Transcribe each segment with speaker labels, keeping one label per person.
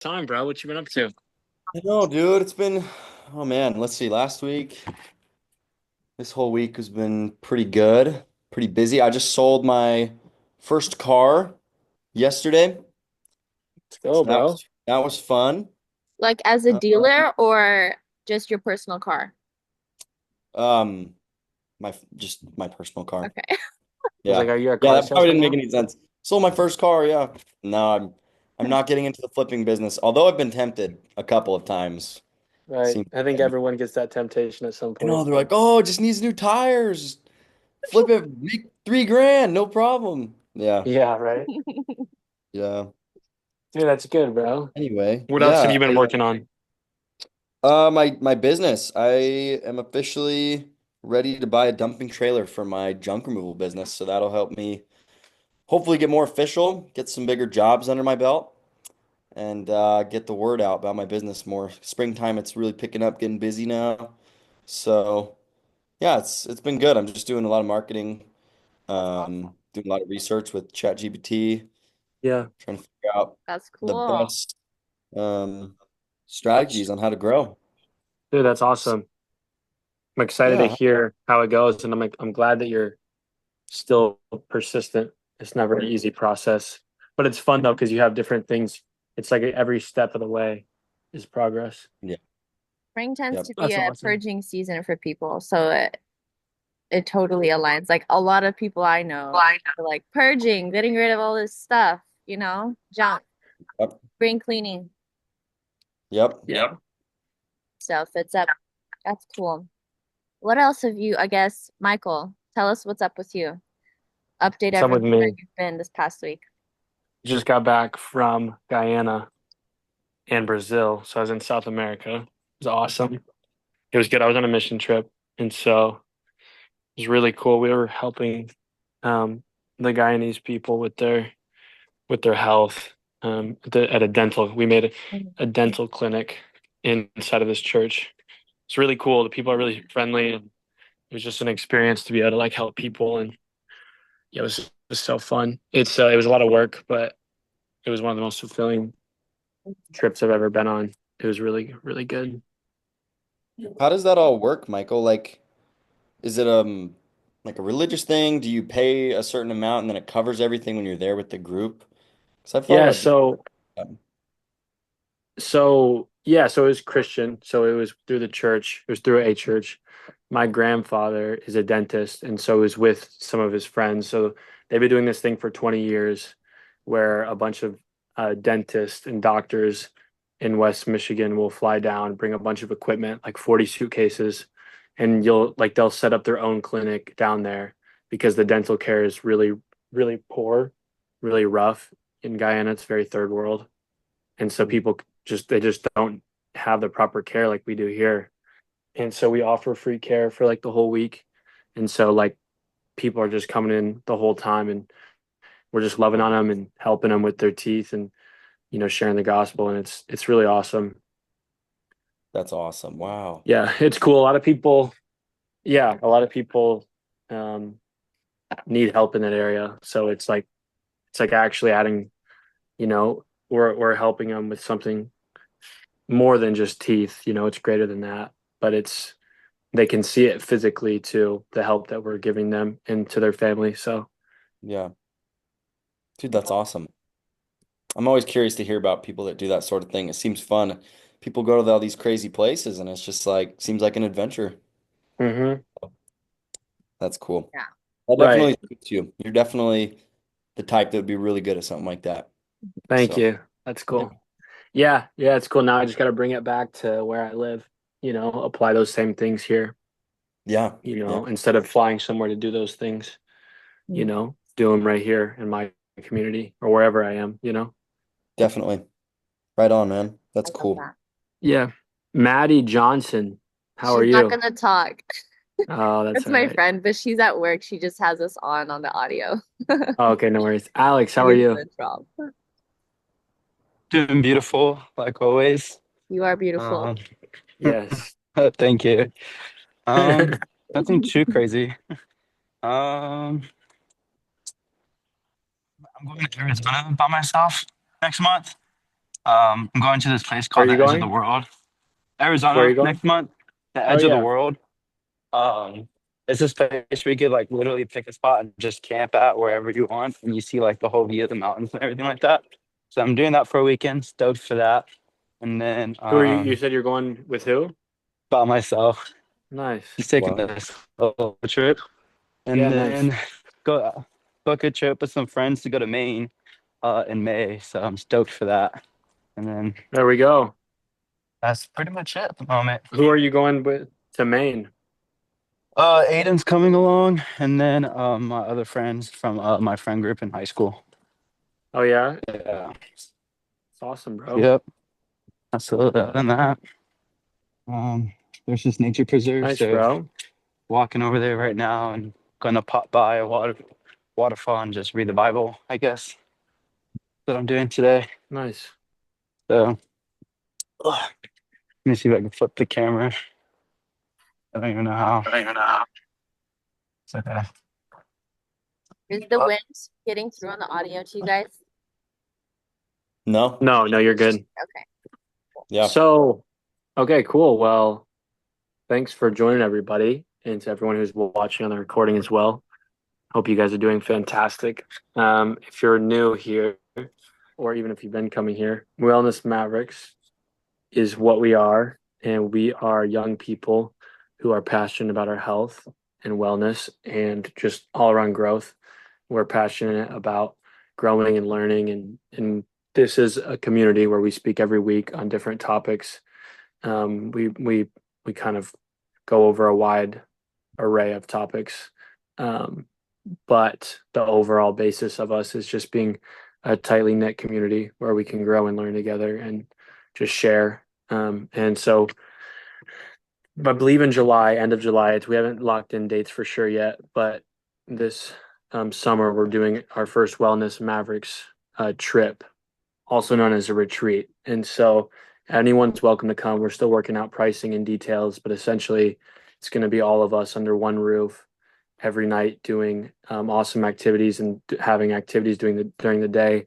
Speaker 1: Time, bro. What you been up to?
Speaker 2: I know, dude. Oh man, let's see. This whole week has been pretty good, pretty busy. I just sold my first car yesterday,
Speaker 1: Let's go,
Speaker 2: so
Speaker 1: bro.
Speaker 2: that was fun.
Speaker 3: Like as a
Speaker 2: Uh,
Speaker 3: dealer or just your personal car?
Speaker 2: um, just my personal car.
Speaker 3: Okay.
Speaker 1: I was like,
Speaker 2: Yeah,
Speaker 1: are you a
Speaker 2: yeah.
Speaker 1: car
Speaker 2: That probably
Speaker 1: salesman
Speaker 2: didn't make
Speaker 1: now?
Speaker 2: any sense. Sold my first car. Yeah. No, I'm not getting into the flipping business. Although I've been tempted a couple of times.
Speaker 1: Right.
Speaker 2: Seems
Speaker 1: I think everyone gets that temptation at some
Speaker 2: I know
Speaker 1: point.
Speaker 2: they're like, oh, it just needs new tires. Flip it, make 3 grand, no problem. Yeah,
Speaker 1: Yeah, right.
Speaker 2: yeah.
Speaker 1: Dude, that's good, bro.
Speaker 2: Anyway,
Speaker 1: What else have
Speaker 2: yeah.
Speaker 1: you been working on?
Speaker 2: My business. I am officially ready to buy a dumping trailer for my junk removal business, so that'll help me hopefully get more official, get some bigger jobs under my belt, and get the word out about my business more. Springtime, it's really picking up, getting busy now. So yeah, it's been good. I'm just doing a lot of marketing, doing a lot of research with ChatGPT,
Speaker 1: Yeah.
Speaker 2: trying to figure out
Speaker 3: That's
Speaker 2: the
Speaker 3: cool.
Speaker 2: best um, strategies on how to grow.
Speaker 1: Dude, that's awesome. I'm excited to
Speaker 2: Yeah,
Speaker 1: hear how it goes, and I'm glad that you're still persistent. It's never an easy process, but it's fun though because you have different things. It's like every step of the way is progress.
Speaker 2: yeah,
Speaker 3: Spring tends
Speaker 2: yep.
Speaker 3: to be
Speaker 1: That's
Speaker 3: a
Speaker 1: awesome.
Speaker 3: purging season for people, so it totally aligns. Like a lot of people I know are like purging, getting rid of all this stuff, junk,
Speaker 2: Yep.
Speaker 3: spring cleaning.
Speaker 2: Yep.
Speaker 1: Yep.
Speaker 3: So if it's up, that's cool. What else have you, I guess, Michael, tell us what's up with you. Update
Speaker 1: What's up with
Speaker 3: everyone where
Speaker 1: me?
Speaker 3: you've been this past week.
Speaker 1: Just got back from Guyana and Brazil. So I was in South America. It was awesome. It was good. I was on a mission trip. And so it was really cool. We were helping the Guyanese people with their health at a dental. We made
Speaker 3: Mhm.
Speaker 1: a dental clinic inside of this church. It's really cool. The people are really friendly, and it was just an experience to be able to like help people. And yeah, it was so fun. It was a lot of work, but it was one of the most fulfilling trips I've ever been on. It was really, really good.
Speaker 2: How does that all work, Michael? Like, is it like a religious thing? Do you pay a certain amount and then it covers everything when you're there with the group? Because I've thought
Speaker 1: Yeah,
Speaker 2: about doing
Speaker 1: so
Speaker 2: that.
Speaker 1: so it was Christian. So it was through the church. It was through a church. My grandfather is a dentist, and so he was with some of his friends. So they've been doing this thing for 20 years, where a bunch of dentists and doctors in West Michigan will fly down, bring a bunch of equipment, like 40 suitcases, and they'll set up their own clinic down there because the dental care is really, really poor, really rough in Guyana. It's very third world. And so
Speaker 2: Mm.
Speaker 1: people they just don't have the proper care like we do here. And so we offer free care for like the whole week. And so like people are just coming in the whole time, and we're just loving on them and helping them with their teeth, and sharing the gospel, and it's really awesome.
Speaker 2: That's awesome. Wow.
Speaker 1: Yeah, it's cool. A lot of people um need help in that area. So it's like actually adding, we're helping them with something more than just teeth. It's greater than that, but they can see it physically too, the help that we're giving them and to their family. So
Speaker 2: Yeah. Dude, that's awesome. I'm always curious to hear about people that do that sort of thing. It seems fun. People go to all these crazy places and it's just like seems like an adventure.
Speaker 1: hmm
Speaker 2: That's cool.
Speaker 3: Yeah.
Speaker 2: That
Speaker 1: right.
Speaker 2: definitely suits you. You're definitely the type that would be really good at something like that.
Speaker 1: Thank
Speaker 2: So,
Speaker 1: you. That's
Speaker 2: yeah.
Speaker 1: cool. Yeah, it's cool. Now I just got to bring it back to where I live, apply those same things here,
Speaker 2: Yeah. Yeah.
Speaker 1: instead of flying somewhere to do those things,
Speaker 3: Mm.
Speaker 1: do them right here in my community or wherever I am.
Speaker 2: Definitely. Right on, man.
Speaker 3: I
Speaker 2: That's
Speaker 3: love
Speaker 2: cool.
Speaker 3: that.
Speaker 1: Yeah. Maddie Johnson, how are
Speaker 3: She's not
Speaker 1: you?
Speaker 3: gonna talk.
Speaker 1: Oh, that's
Speaker 3: That's
Speaker 1: all
Speaker 3: my
Speaker 1: right.
Speaker 3: friend, but she's at work. She just has us on the audio.
Speaker 1: Oh, okay, no worries. Alex, how are
Speaker 3: You're
Speaker 1: you?
Speaker 3: good, Rob.
Speaker 4: Doing beautiful, like always.
Speaker 3: You are beautiful.
Speaker 4: Um,
Speaker 1: Yes.
Speaker 4: thank you. Nothing too crazy. Um, I'm going to Arizona by myself next month. I'm going to this place
Speaker 1: Where are
Speaker 4: called
Speaker 1: you
Speaker 4: the Edge of the
Speaker 1: going?
Speaker 4: World,
Speaker 1: Where are you
Speaker 4: Arizona,
Speaker 1: going?
Speaker 4: next month. The
Speaker 1: Oh
Speaker 4: Edge of the
Speaker 1: yeah,
Speaker 4: World. Um, it's this place where you could like literally pick a spot and just camp at wherever you want, and you see like the whole view of the mountains and everything like that. So I'm doing that for a weekend. Stoked for that. And then
Speaker 1: who are you? You said you're going with who?
Speaker 4: by myself,
Speaker 1: Nice.
Speaker 4: just taking
Speaker 2: Wow.
Speaker 4: this little trip, and
Speaker 1: Yeah, nice.
Speaker 4: then go book a trip with some friends to go to Maine in May. So I'm stoked for that. And then
Speaker 1: There we go.
Speaker 4: that's pretty much it at the moment.
Speaker 1: Who are you going with to Maine?
Speaker 4: Aiden's coming along, and then my other friends from my friend group in high school.
Speaker 1: Oh yeah,
Speaker 4: Yeah.
Speaker 1: it's awesome, bro.
Speaker 4: Yep. Absolutely. Other than that, um, there's this nature preserve,
Speaker 1: Nice,
Speaker 4: so
Speaker 1: bro.
Speaker 4: walking over there right now and gonna pop by a waterfall and just read the Bible, I guess. That I'm doing today.
Speaker 1: Nice.
Speaker 4: So let me see if I can flip the camera. I don't even know how. It's okay.
Speaker 3: Is the wind getting through on the audio to you guys?
Speaker 2: No?
Speaker 1: No, no, you're good.
Speaker 3: Okay.
Speaker 2: Yeah.
Speaker 1: So, okay, cool. Well, thanks for joining everybody and to everyone who's watching on the recording as well. Hope you guys are doing fantastic. If you're new here, or even if you've been coming here, Wellness Mavericks is what we are, and we are young people who are passionate about our health and wellness and just all around growth. We're passionate about growing and learning, and this is a community where we speak every week on different topics. We kind of go over a wide array of topics. Um, but the overall basis of us is just being a tightly knit community where we can grow and learn together and just share. And so I believe in July, end of July, we haven't locked in dates for sure yet, but this summer we're doing our first Wellness Mavericks trip, also known as a retreat. And so anyone's welcome to come. We're still working out pricing and details, but essentially it's going to be all of us under one roof every night doing awesome activities and having activities during the day,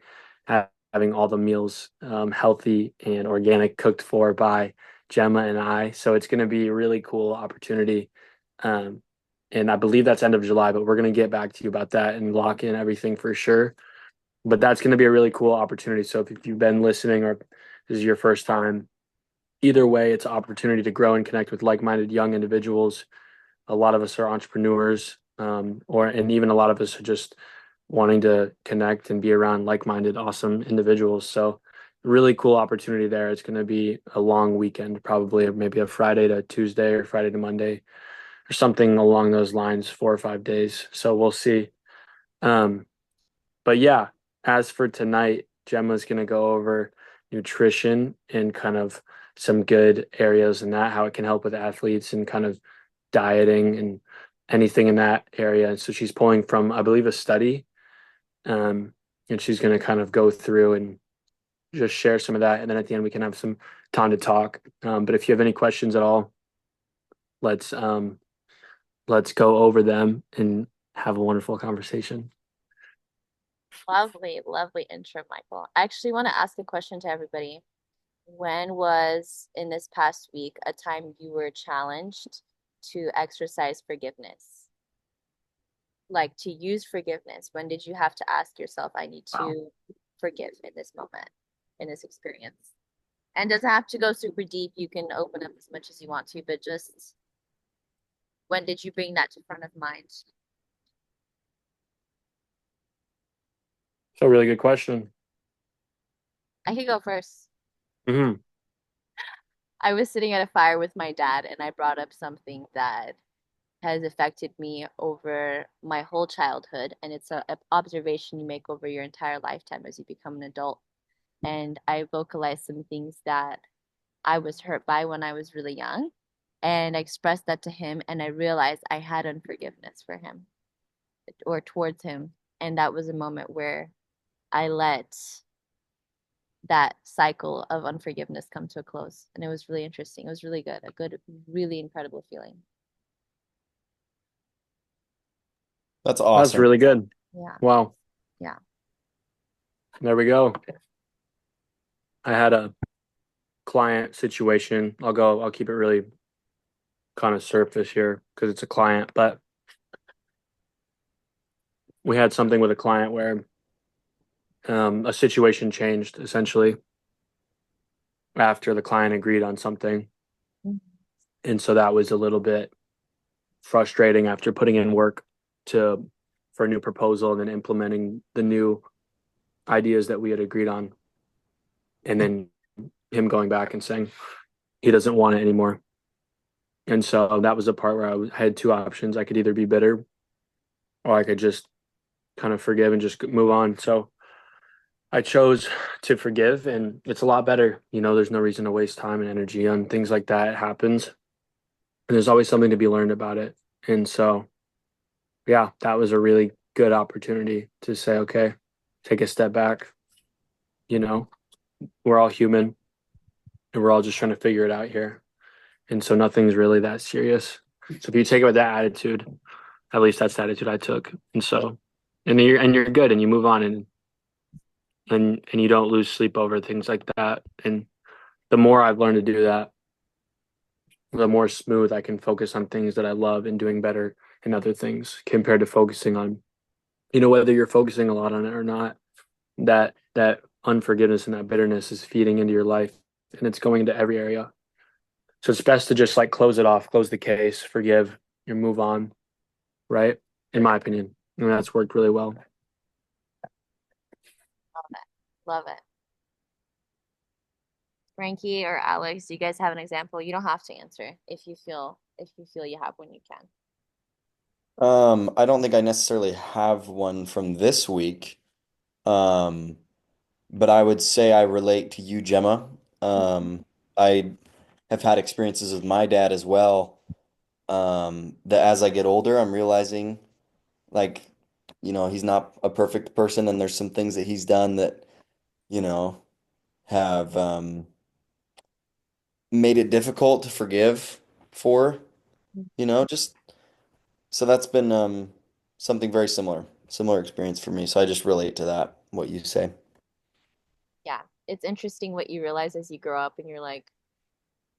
Speaker 1: having all the meals healthy and organic cooked for by Gemma and I. So it's going to be a really cool opportunity. Um, and I believe that's end of July, but we're going to get back to you about that and lock in everything for sure. But that's going to be a really cool opportunity. So if you've been listening or this is your first time, either way, it's an opportunity to grow and connect with like-minded young individuals. A lot of us are entrepreneurs, and even a lot of us are just wanting to connect and be around like-minded, awesome individuals. So really cool opportunity there. It's going to be a long weekend, probably maybe a Friday to Tuesday or Friday to Monday or something along those lines, 4 or 5 days. So we'll see. Um, but yeah, as for tonight, Gemma's going to go over nutrition and kind of some good areas in that, how it can help with athletes and kind of dieting and anything in that area. And so she's pulling from, I believe, a study. Um, and she's going to kind of go through and just share some of that. And then at the end, we can have some time to talk. But if you have any questions at all, let's um, let's go over them and have a wonderful conversation.
Speaker 3: Lovely, lovely intro, Michael. I actually want to ask a question to everybody. When was in this past week a time you were challenged to exercise forgiveness? Like to use forgiveness. When did you have to ask yourself, I need
Speaker 1: Wow.
Speaker 3: to forgive in this moment, in this experience? And doesn't have to go super deep. You can open up as much as you want to, but just when did you bring that to front of mind?
Speaker 1: So really good question.
Speaker 3: I could go first.
Speaker 1: Hmm.
Speaker 3: I was sitting at a fire with my dad, and I brought up something that has affected me over my whole childhood, and it's a observation you make over your entire lifetime as you become an adult. And I vocalized some things that I was hurt by when I was really young, and I expressed that to him, and I realized I had unforgiveness for him or towards him, and that was a moment where I let that cycle of unforgiveness come to a close, and it was really interesting. It was really good, a good, really incredible feeling.
Speaker 2: That's
Speaker 1: That's
Speaker 2: awesome.
Speaker 1: really good.
Speaker 3: Yeah.
Speaker 1: Wow.
Speaker 3: Yeah.
Speaker 1: There we go. I had a client situation. I'll keep it really kind of surface here because it's a client, but we had something with a client where a situation changed essentially after the client agreed on something. And so that was a little bit frustrating after putting in work to for a new proposal and then implementing the new ideas that we had agreed on. And then him going back and saying he doesn't want it anymore. And so that was the part where had two options. I could either be bitter or I could just kind of forgive and just move on. So I chose to forgive, and it's a lot better. There's no reason to waste time and energy on things like that. It happens, and there's always something to be learned about it. And so, yeah, that was a really good opportunity to say, okay, take a step back. You know, we're all human, and we're all just trying to figure it out here. And so nothing's really that serious. So if you take it with that attitude, at least that's the attitude I took. And so, and you're good, and you move on, and you don't lose sleep over things like that. And the more I've learned to do that, the more smooth I can focus on things that I love and doing better in other things compared to focusing on, whether you're focusing a lot on it or not, that unforgiveness and that bitterness is feeding into your life and it's going into every area. So it's best to just like close it off, close the case, forgive, and move on, right? In my opinion. And that's worked really well.
Speaker 3: Love it. Frankie or Alex, do you guys have an example? You don't have to answer if you feel you have one, you can.
Speaker 2: I don't think I necessarily have one from this week. Um, but I would say I relate to you, Gemma. I have had experiences with my dad as well. That as I get older, I'm realizing like, he's not a perfect person and there's some things that he's done that, you know, have made it difficult to forgive for, just so that's been something very similar experience for me. So I just relate to that, what you say.
Speaker 3: Yeah, it's interesting what you realize as you grow up and you're like,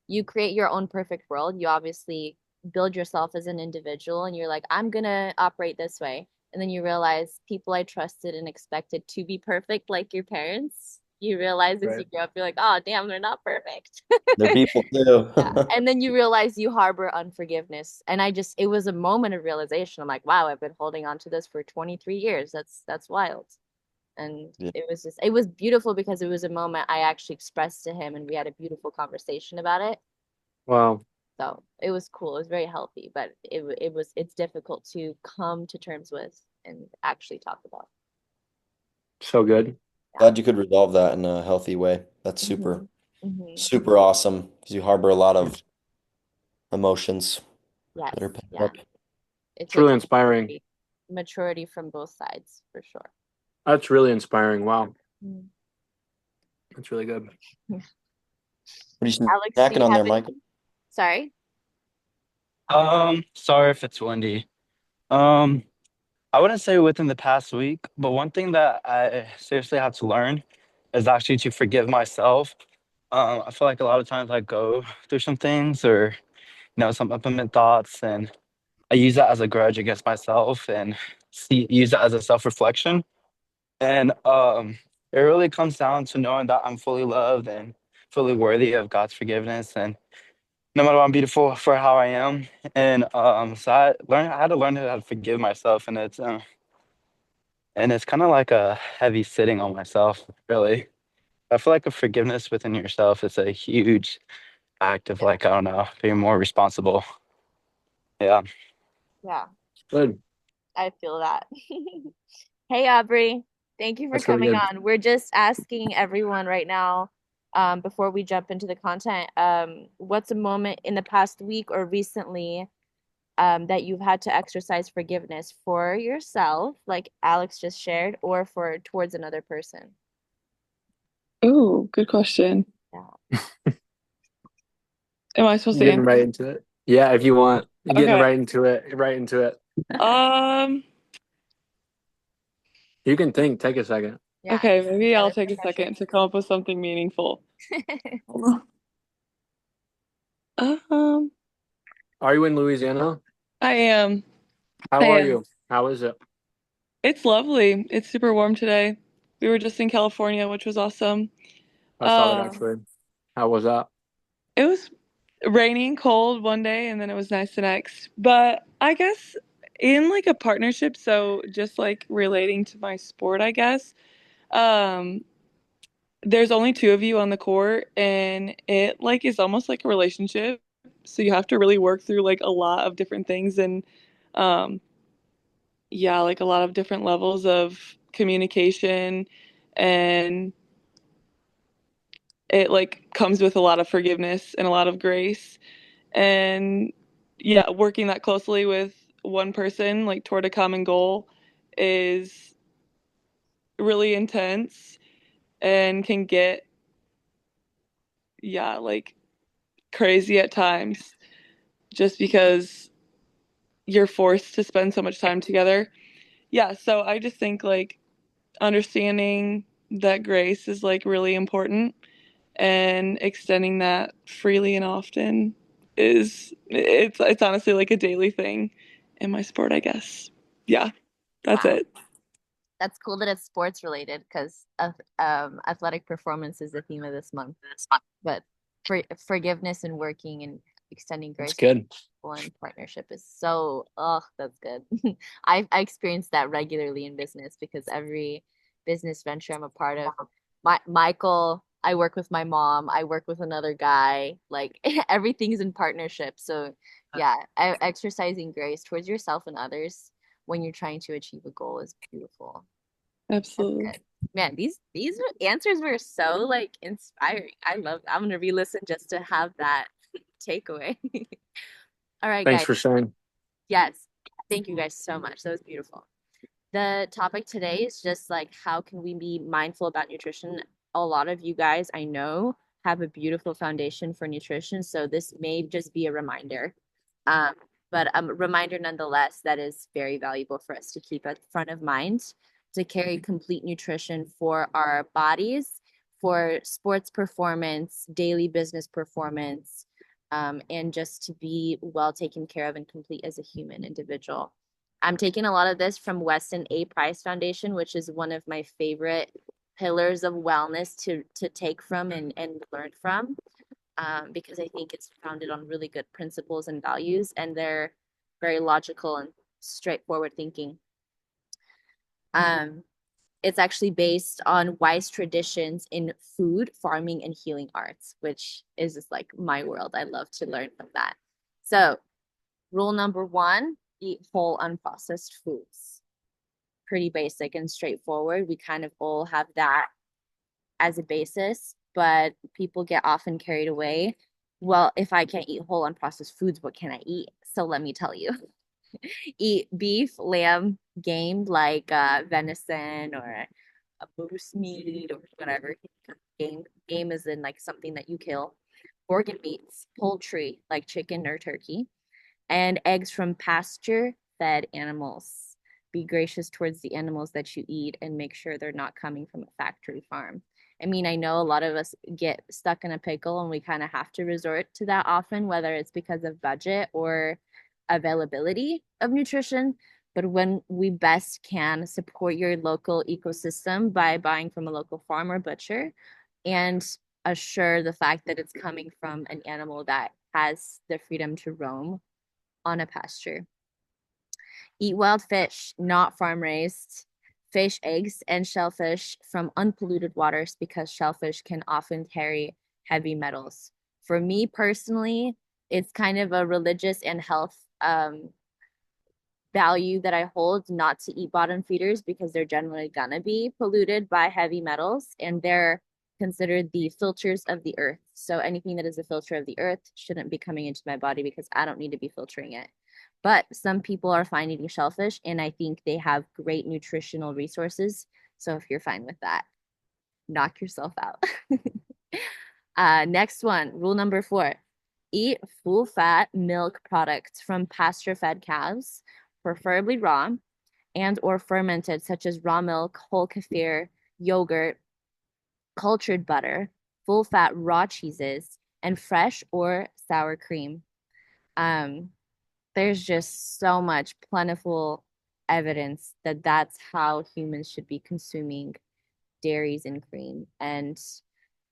Speaker 3: you create your own perfect world. You obviously build yourself as an individual and you're like, I'm gonna operate this way. And then you realize people I trusted and expected to be perfect, like your parents, you realize as you
Speaker 1: Right.
Speaker 3: grow up, you're like, oh, damn, they're not perfect.
Speaker 2: They're people too.
Speaker 3: Yeah. And then you realize you harbor unforgiveness. And it was a moment of realization. I'm like, wow, I've been holding on to this for 23 years. That's wild. And
Speaker 2: Yeah.
Speaker 3: it was beautiful because it was a moment I actually expressed to him and we had a beautiful conversation about it.
Speaker 1: Wow.
Speaker 3: So it was cool. It was very healthy, but it's difficult to come to terms with and actually talk about.
Speaker 1: So good.
Speaker 3: Yeah.
Speaker 2: Glad you could resolve that in a healthy way. That's super,
Speaker 3: Hmm.
Speaker 2: super awesome because you harbor a lot of emotions
Speaker 3: Yes.
Speaker 2: that are pent
Speaker 3: Yeah.
Speaker 2: up.
Speaker 3: It
Speaker 1: It's really
Speaker 3: takes
Speaker 1: inspiring.
Speaker 3: maturity from both sides for sure.
Speaker 1: That's really inspiring. Wow.
Speaker 3: Mm.
Speaker 1: That's really good.
Speaker 2: What are you
Speaker 3: Alex, do
Speaker 2: snacking
Speaker 3: you
Speaker 2: on
Speaker 3: have
Speaker 2: there, Michael?
Speaker 3: any? Sorry.
Speaker 4: Sorry if it's windy. Um, I wouldn't say within the past week, but one thing that I seriously had to learn is actually to forgive myself. I feel like a lot of times I go through some things or, some implement thoughts and I use that as a grudge against myself and use that as a self-reflection. And it really comes down to knowing that I'm fully loved and fully worthy of God's forgiveness. And no matter what, I'm beautiful for how I am. And so I had to learn how to forgive myself, and it's kind of like a heavy sitting on myself, really. I feel like a forgiveness within yourself is a huge act of
Speaker 3: Yeah.
Speaker 4: like, I don't know, being more responsible. Yeah.
Speaker 3: Yeah.
Speaker 1: Good.
Speaker 3: I feel that. Hey, Aubrey. Thank you for
Speaker 1: That's really
Speaker 3: coming
Speaker 1: good.
Speaker 3: on. We're just asking everyone right now, before we jump into the content, what's a moment in the past week or recently, that you've had to exercise forgiveness for yourself, like Alex just shared, or for towards another person?
Speaker 5: Oh, good question.
Speaker 3: Yeah.
Speaker 5: Am I supposed to
Speaker 1: Getting
Speaker 5: answer?
Speaker 1: right into it. Yeah, if you want. Getting
Speaker 5: Okay.
Speaker 1: right into it. Right into it.
Speaker 5: Um,
Speaker 1: You can think. Take a second.
Speaker 3: Yeah.
Speaker 5: Okay, maybe I'll
Speaker 3: Another
Speaker 5: take a
Speaker 3: profession.
Speaker 5: second to come up with something meaningful. Hold on.
Speaker 1: Are you in Louisiana?
Speaker 5: I am. I
Speaker 1: How are
Speaker 5: am.
Speaker 1: you? How is it?
Speaker 5: It's lovely. It's super warm today. We were just in California, which was awesome.
Speaker 1: I saw that
Speaker 5: Um,
Speaker 1: actually. How was that?
Speaker 5: it was rainy and cold one day, and then it was nice the next. But I guess in like a partnership, so just like relating to my sport, I guess, um, there's only two of you on the court, and it like is almost like a relationship. So you have to really work through like a lot of different things and um yeah, like a lot of different levels of communication, and it like comes with a lot of forgiveness and a lot of grace. And yeah, working that closely with one person like toward a common goal is really intense and can get yeah, like crazy at times just because you're forced to spend so much time together. Yeah, so I just think like understanding that grace is like really important, and extending that freely and often is it's honestly like a daily thing in my sport, I guess. Yeah, that's
Speaker 3: Wow.
Speaker 5: it.
Speaker 3: That's cool that it's sports related because athletic performance is the theme of this month. But forgiveness and working and extending
Speaker 1: It's
Speaker 3: grace to
Speaker 1: good.
Speaker 3: people in partnership is so, oh, that's good. I experience that regularly in business because every business venture I'm a part of, Michael, I work with my mom, I work with another guy, like everything's in partnership. So yeah, exercising grace towards yourself and others when you're trying to achieve a goal is beautiful. That's
Speaker 5: Absolutely.
Speaker 3: good. Man, these answers were so like inspiring. I'm gonna re-listen just to have that takeaway. All right,
Speaker 1: Thanks
Speaker 3: guys.
Speaker 1: for sharing.
Speaker 3: Yes. Thank you guys so much. That was beautiful. The topic today is just like how can we be mindful about nutrition? A lot of you guys I know have a beautiful foundation for nutrition, so this may just be a reminder. Um, but a reminder nonetheless that is very valuable for us to keep at front of mind to carry complete nutrition for our bodies, for sports performance, daily business performance, and just to be well taken care of and complete as a human individual. I'm taking a lot of this from Weston A. Price Foundation, which is one of my favorite pillars of wellness to take from and learn from, because I think it's founded on really good principles and values, and they're very logical and straightforward thinking. Um, it's actually based on wise traditions in food, farming, and healing arts, which is just like my world. I love to learn from that. So, rule number one, eat whole unprocessed foods. Pretty basic and straightforward. We kind of all have that as a basis, but people get often carried away. Well, if I can't eat whole unprocessed foods, what can I eat? So let me tell you. Eat beef, lamb, game like venison or a moose meat or whatever. Game is in like something that you kill. Organ meats, poultry like chicken or turkey, and eggs from pasture fed animals. Be gracious towards the animals that you eat and make sure they're not coming from a factory farm. I mean, I know a lot of us get stuck in a pickle and we kind of have to resort to that often, whether it's because of budget or availability of nutrition. But when we best can support your local ecosystem by buying from a local farm or butcher and assure the fact that it's coming from an animal that has the freedom to roam on a pasture. Eat wild fish, not farm raised. Fish, eggs, and shellfish from unpolluted waters because shellfish can often carry heavy metals. For me personally, it's kind of a religious and health value that I hold not to eat bottom feeders because they're generally gonna be polluted by heavy metals and they're considered the filters of the earth. So anything that is a filter of the earth shouldn't be coming into my body because I don't need to be filtering it. But some people are fine eating shellfish, and I think they have great nutritional resources. So if you're fine with that, knock yourself out. Next one, rule number 4, eat full fat milk products from pasture fed calves, preferably raw and or fermented, such as raw milk, whole kefir, yogurt, cultured butter, full fat raw cheeses, and fresh or sour cream. Um, there's just so much plentiful evidence that that's how humans should be consuming dairies and cream. And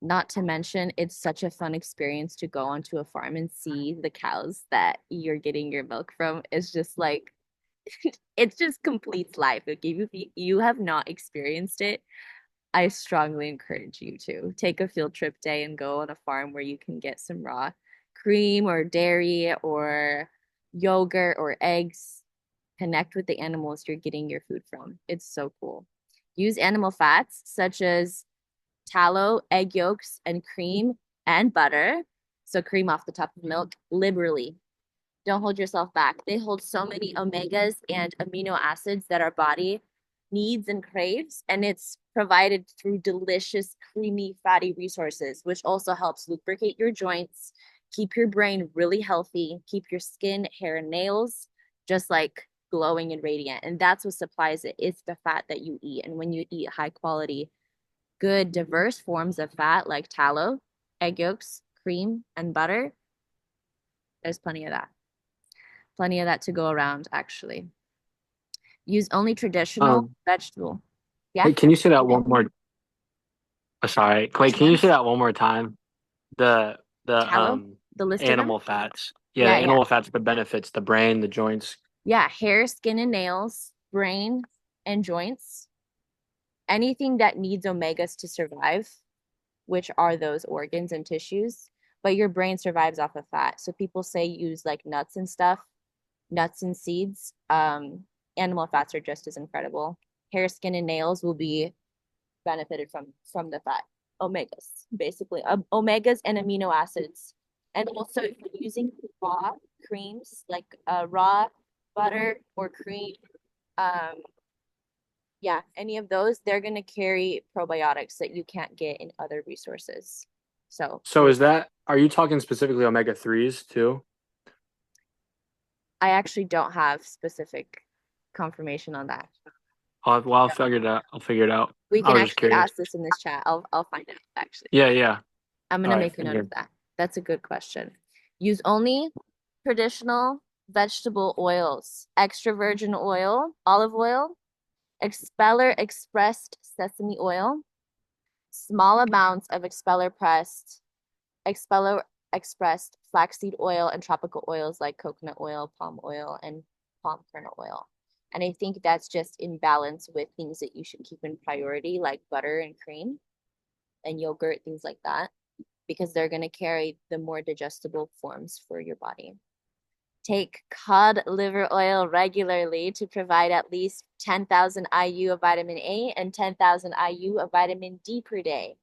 Speaker 3: not to mention, it's such a fun experience to go onto a farm and see the cows that you're getting your milk from. It's just like, it just completes life. Like if you have not experienced it, I strongly encourage you to take a field trip day and go on a farm where you can get some raw cream or dairy or yogurt or eggs. Connect with the animals you're getting your food from. It's so cool. Use animal fats such as tallow, egg yolks, and cream and butter. So cream off the top of milk liberally. Don't hold yourself back. They hold so many omegas and amino acids that our body needs and craves, and it's provided through delicious, creamy, fatty resources, which also helps lubricate your joints, keep your brain really healthy, keep your skin, hair, and nails just like glowing and radiant. And that's what supplies it. It's the fat that you eat. And when you eat high quality, good, diverse forms of fat like tallow, egg yolks, cream, and butter, there's plenty of that. Plenty of that to go around, actually. Use only traditional vegetable. Yeah.
Speaker 1: Wait, can you say that one more? Sorry, wait, can you say that one more time? The
Speaker 3: Tallow, the list of them?
Speaker 1: animal fats. Yeah, the
Speaker 3: Yeah,
Speaker 1: animal fats, the benefits, the brain, the joints.
Speaker 3: Yeah, hair, skin, and nails, brain, and joints. Anything that needs omegas to survive, which are those organs and tissues, but your brain survives off of fat. So people say use like nuts and stuff, nuts and seeds. Animal fats are just as incredible. Hair, skin, and nails will be benefited from the fat. Omegas, basically. Omegas and amino acids. And also if you're using raw creams, like raw butter or cream, yeah, any of those, they're gonna carry probiotics that you can't get in other resources. So
Speaker 1: So are you talking specifically omega-3s too?
Speaker 3: I actually don't have specific confirmation on that.
Speaker 1: I'll figure it out. I'll figure it out.
Speaker 3: We
Speaker 1: I
Speaker 3: can
Speaker 1: was just
Speaker 3: actually
Speaker 1: curious.
Speaker 3: ask this in this chat. I'll find out actually.
Speaker 1: Yeah.
Speaker 3: I'm gonna
Speaker 1: All right,
Speaker 3: make a note
Speaker 1: thank
Speaker 3: of that. That's a good question. Use only traditional vegetable oils, extra virgin oil, olive oil, expeller expressed sesame oil, small amounts of expeller expressed flaxseed oil, and tropical oils like coconut oil, palm oil, and palm kernel oil. And I think that's just in balance with things that you should keep in priority, like butter and cream and yogurt, things like that, because they're going to carry the more digestible forms for your body. Take cod liver oil regularly to provide at least 10,000 IU of vitamin A and 10,000 IU of vitamin D per day.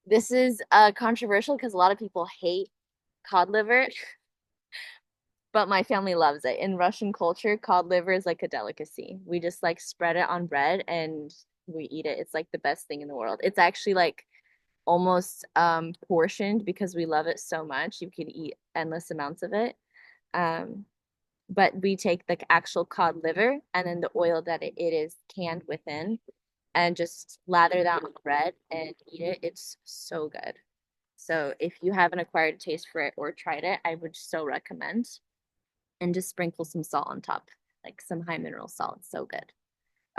Speaker 3: This is controversial because a lot of people hate cod liver, but my family loves it. In Russian culture, cod liver is like a delicacy. We just like spread it on bread and we eat it. It's like the best thing in the world. It's actually like almost portioned because we love it so much. You could eat endless amounts of it. But we take the actual cod liver and then the oil that it is canned within and just lather that on bread and eat it. It's so good. So if you haven't acquired a taste for it or tried it, I would so recommend. And just sprinkle some salt on top, like some high mineral salt. It's so good.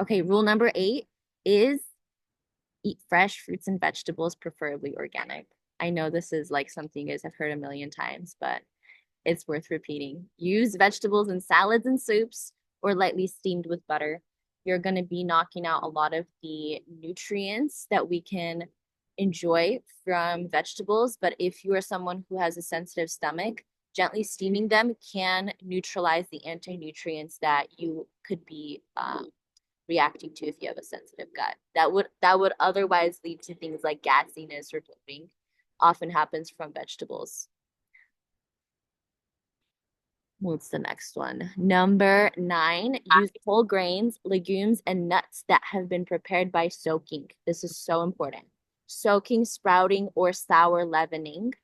Speaker 3: Okay, rule number 8 is eat fresh fruits and vegetables, preferably organic. I know this is like something you guys have heard a million times, but it's worth repeating. Use vegetables in salads and soups or lightly steamed with butter. You're going to be knocking out a lot of the nutrients that we can enjoy from vegetables. But if you are someone who has a sensitive stomach, gently steaming them can neutralize the anti-nutrients that you could be reacting to if you have a sensitive gut. That would otherwise lead to things like gassiness or bloating. Often happens from vegetables. What's the next one? Number 9, use whole grains, legumes, and nuts that have been prepared by soaking. This is so important. Soaking, sprouting, or sour leavening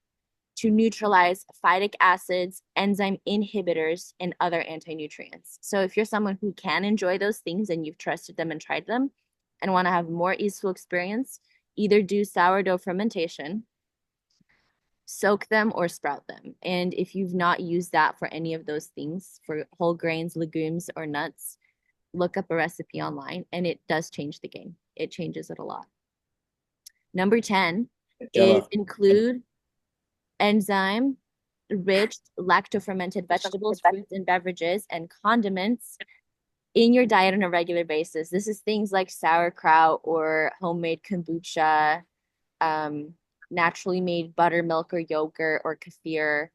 Speaker 3: to neutralize phytic acids, enzyme inhibitors, and other anti-nutrients. So if you're someone who can enjoy those things and you've trusted them and tried them, and want to have more easeful experience, either do sourdough fermentation, soak them, or sprout them. And if you've not used that for any of those things, for whole grains, legumes, or nuts, look up a recipe online, and it does change the game. It changes it a lot. Number 10 is include enzyme-rich lacto-fermented vegetables, fruits, and beverages, and condiments in your diet on a regular basis. This is things like sauerkraut or homemade kombucha, naturally made buttermilk or yogurt or kefir.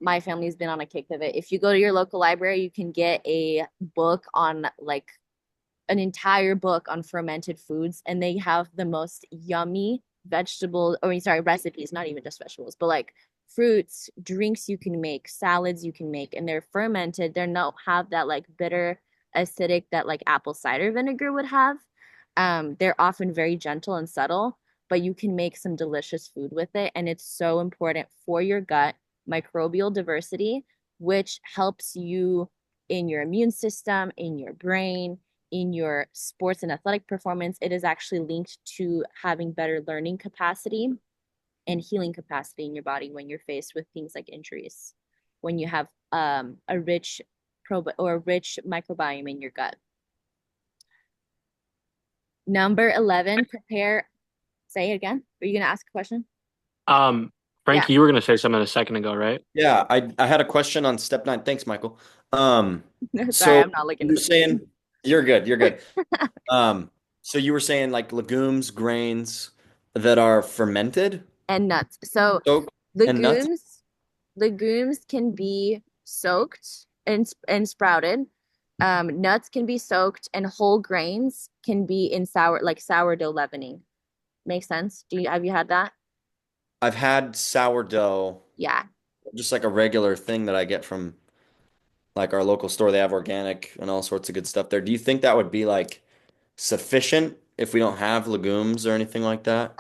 Speaker 3: My family's been on a kick of it. If you go to your local library, you can get a book on like an entire book on fermented foods, and they have the most yummy vegetables, or sorry, recipes, not even just vegetables, but like fruits, drinks you can make, salads you can make, and they're fermented. They don't have that like bitter acidic that like apple cider vinegar would have. They're often very gentle and subtle, but you can make some delicious food with it, and it's so important for your gut microbial diversity, which helps you in your immune system, in your brain, in your sports and athletic performance. It is actually linked to having better learning capacity and healing capacity in your body when you're faced with things like injuries, when you have a rich rich microbiome in your gut. Number 11, prepare. Say it again. Are you going to ask a question?
Speaker 1: Frankie, you were going to say something a second ago, right?
Speaker 2: Yeah, I had a question on step 9. Thanks, Michael.
Speaker 3: Sorry,
Speaker 2: So
Speaker 3: I'm not looking
Speaker 2: you're
Speaker 3: at it.
Speaker 2: saying you're good, you're good. So you were saying like legumes, grains that are fermented,
Speaker 3: And nuts. So
Speaker 2: soaked, and nuts?
Speaker 3: legumes can be soaked and sprouted. Nuts can be soaked, and whole grains can be in sourdough leavening. Makes sense? Have you had that?
Speaker 2: I've had sourdough,
Speaker 3: Yeah.
Speaker 2: just like a regular thing that I get from like our local store. They have organic and all sorts of good stuff there. Do you think that would be like sufficient if we don't have legumes or anything like that?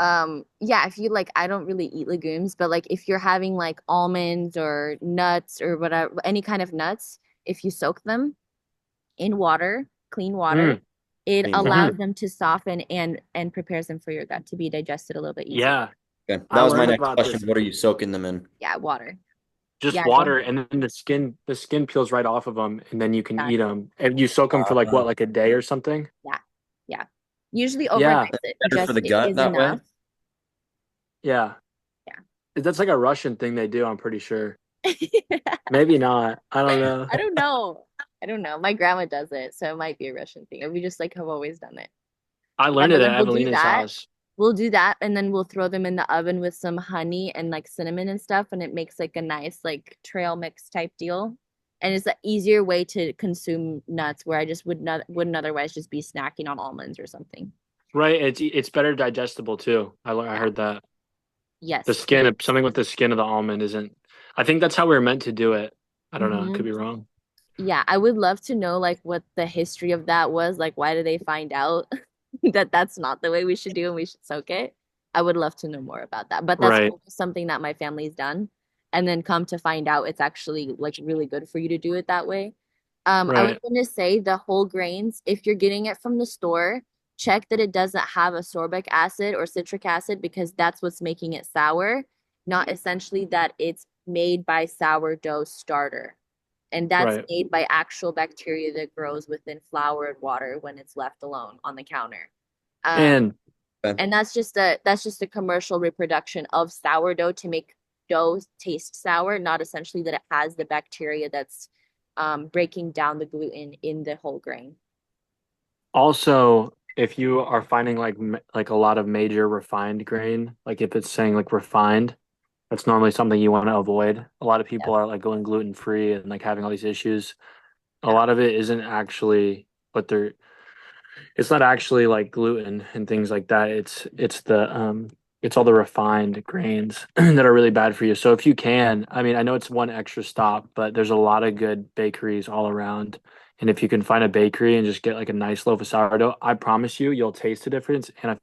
Speaker 3: Yeah, if you like, I don't really eat legumes, but like if you're having like almonds or nuts or whatever, any kind of nuts, if you soak them in water, clean water, it
Speaker 2: Clean water.
Speaker 3: allows them to soften and prepares them for your gut to be digested a little bit easier.
Speaker 1: Yeah.
Speaker 2: Okay.
Speaker 1: I
Speaker 2: That was my
Speaker 1: learned
Speaker 2: next
Speaker 1: about
Speaker 2: question.
Speaker 1: this.
Speaker 2: What are you soaking them in?
Speaker 3: Yeah, water.
Speaker 1: Just
Speaker 3: Yeah,
Speaker 1: water, and then the skin peels right off of them, and then you can eat them. And you soak them for like what, like a day or something?
Speaker 3: Yeah. Yeah. Usually
Speaker 1: Yeah.
Speaker 3: overnight it
Speaker 2: Better for
Speaker 3: just
Speaker 2: the gut
Speaker 3: is
Speaker 2: that way?
Speaker 3: enough.
Speaker 1: Yeah.
Speaker 3: Yeah.
Speaker 1: That's like a Russian thing they do, I'm pretty sure. Maybe not. I don't know.
Speaker 3: I don't know. I don't know. My grandma does it, so it might be a Russian thing. We just like have always done it.
Speaker 1: I learned
Speaker 3: but
Speaker 1: it
Speaker 3: then
Speaker 1: at
Speaker 3: we'll do
Speaker 1: Evelina's
Speaker 3: that.
Speaker 1: house.
Speaker 3: We'll do that, and then we'll throw them in the oven with some honey and like cinnamon and stuff, and it makes like a nice like trail mix type deal. And it's an easier way to consume nuts, where I just wouldn't otherwise just be snacking on almonds or something.
Speaker 1: Right. It's better digestible too. I heard that.
Speaker 3: Yes.
Speaker 1: The skin, something with the skin of the almond isn't. I think that's how we were meant to do it. I don't know. Could be wrong.
Speaker 3: Yeah, I would love to know like what the history of that was. Like, why did they find out that that's not the way we should do and we should soak it? I would love to know more about that. But that's
Speaker 1: Right.
Speaker 3: something that my family's done, and then come to find out it's actually like really good for you to do it that way. I was
Speaker 1: Right.
Speaker 3: going to say the whole grains, if you're getting it from the store, check that it doesn't have ascorbic acid or citric acid, because that's what's making it sour, not essentially that it's made by sourdough starter. And that's
Speaker 1: Right.
Speaker 3: made by actual bacteria that grows within flour and water when it's left alone on the counter.
Speaker 1: And
Speaker 3: And that's just a commercial reproduction of sourdough to make dough taste sour, not essentially that it has the bacteria that's breaking down the gluten in the whole grain.
Speaker 1: also, if you are finding like a lot of major refined grain, like if it's saying like refined, that's normally something you want to avoid. A lot of people are like going gluten free and like having all these issues. A lot of it isn't actually what they're it's not actually like gluten and things like that. It's all the refined grains that are really bad for you. So if you can, I mean, I know it's one extra stop, but there's a lot of good bakeries all around. And if you can find a bakery and just get like a nice loaf of sourdough, I promise you, you'll taste the difference and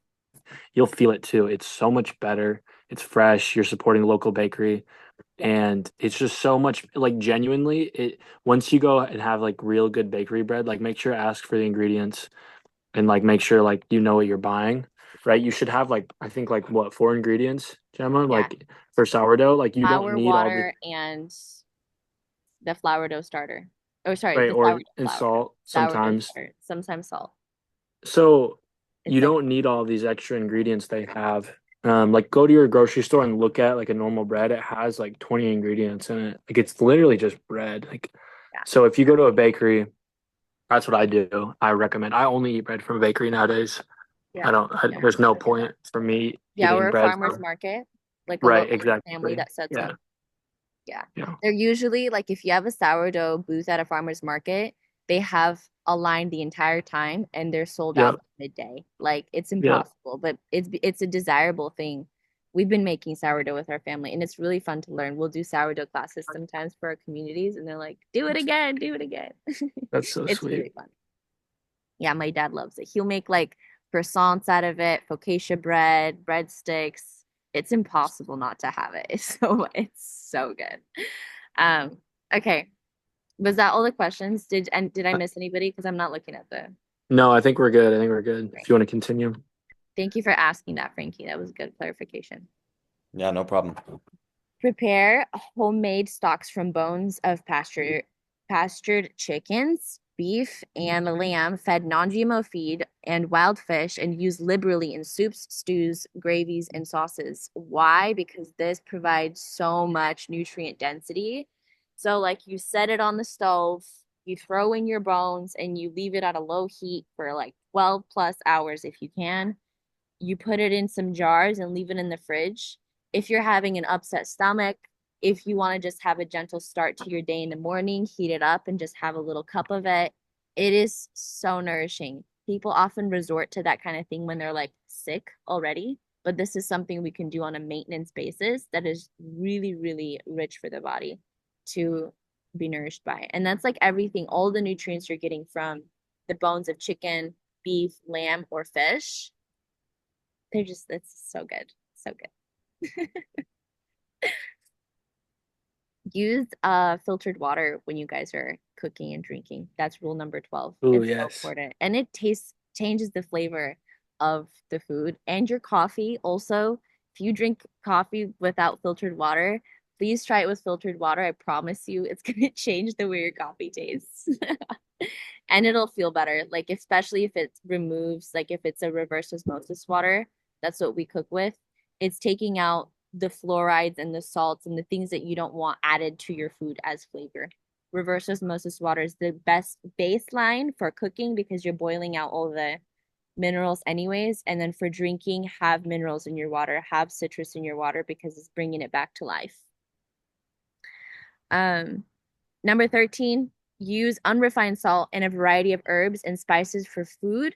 Speaker 1: you'll feel it too. It's so much better. It's fresh. You're supporting a local bakery. And it's just so much like genuinely it once you go and have like real good bakery bread, like make sure to ask for the ingredients. and like make sure like you know what you're buying, right? You should have like I think like what 4 ingredients, Gemma,
Speaker 3: Yeah.
Speaker 1: like for sourdough. Like you don't
Speaker 3: Flour,
Speaker 1: need all the
Speaker 3: water, and the flour dough starter. Oh, sorry,
Speaker 1: right
Speaker 3: the
Speaker 1: or
Speaker 3: sourdough
Speaker 1: and
Speaker 3: flour.
Speaker 1: salt
Speaker 3: Sourdough
Speaker 1: sometimes.
Speaker 3: starter. Sometimes salt.
Speaker 1: So
Speaker 3: It's
Speaker 1: you
Speaker 3: like
Speaker 1: don't need all these extra ingredients they have. Like go to your grocery store and look at like a normal bread. It has like 20 ingredients in it. Like it's literally just bread. Like
Speaker 3: yeah.
Speaker 1: so if you go to a bakery, that's what I do. I recommend. I only eat bread from a bakery nowadays.
Speaker 3: Yeah.
Speaker 1: There's no point for me
Speaker 3: Yeah,
Speaker 1: eating
Speaker 3: or a
Speaker 1: bread
Speaker 3: farmer's
Speaker 1: from
Speaker 3: market, like a
Speaker 1: right,
Speaker 3: local family
Speaker 1: exactly.
Speaker 3: that sets
Speaker 1: Yeah.
Speaker 3: up. Yeah.
Speaker 1: Yeah.
Speaker 3: They're usually like if you have a sourdough booth at a farmer's market, they have a line the entire time and they're sold out
Speaker 1: Yep.
Speaker 3: by midday. Like it's
Speaker 1: Yep.
Speaker 3: impossible, but it's a desirable thing. We've been making sourdough with our family and it's really fun to learn. We'll do sourdough classes sometimes for our communities and they're like, do it again, do it again.
Speaker 1: That's so
Speaker 3: It's
Speaker 1: sweet.
Speaker 3: really fun. Yeah, my dad loves it. He'll make like croissants out of it, focaccia bread, breadsticks. It's impossible not to have it. It's so good. Um, okay. Was that all the questions? Did I miss anybody? Because I'm not looking at the.
Speaker 1: No, I think we're good. I think we're good.
Speaker 3: Great.
Speaker 1: If you want to continue.
Speaker 3: Thank you for asking that, Frankie. That was good clarification.
Speaker 2: Yeah, no problem.
Speaker 3: Prepare homemade stocks from bones of pastured chickens, beef, and lamb fed non-GMO feed and wild fish and use liberally in soups, stews, gravies, and sauces. Why? Because this provides so much nutrient density. So like you set it on the stove, you throw in your bones and you leave it at a low heat for like 12 plus hours if you can. You put it in some jars and leave it in the fridge. If you're having an upset stomach, if you want to just have a gentle start to your day in the morning, heat it up and just have a little cup of it. It is so nourishing. People often resort to that kind of thing when they're like sick already, but this is something we can do on a maintenance basis that is really, really rich for the body to be nourished by. And that's like everything, all the nutrients you're getting from the bones of chicken, beef, lamb, or fish. It's so good. So good. Use filtered water when you guys are cooking and drinking. That's rule number 12.
Speaker 1: Oh,
Speaker 3: It's so
Speaker 1: yes.
Speaker 3: important. And it changes the flavor of the food and your coffee. Also, if you drink coffee without filtered water, please try it with filtered water. I promise you it's gonna change the way your coffee tastes. And it'll feel better. Like especially if it removes, like if it's a reverse osmosis water, that's what we cook with. It's taking out the fluorides and the salts and the things that you don't want added to your food as flavor. Reverse osmosis water is the best baseline for cooking because you're boiling out all the minerals anyways. And then for drinking, have minerals in your water, have citrus in your water because it's bringing it back to life. Number 13, use unrefined salt and a variety of herbs and spices for food.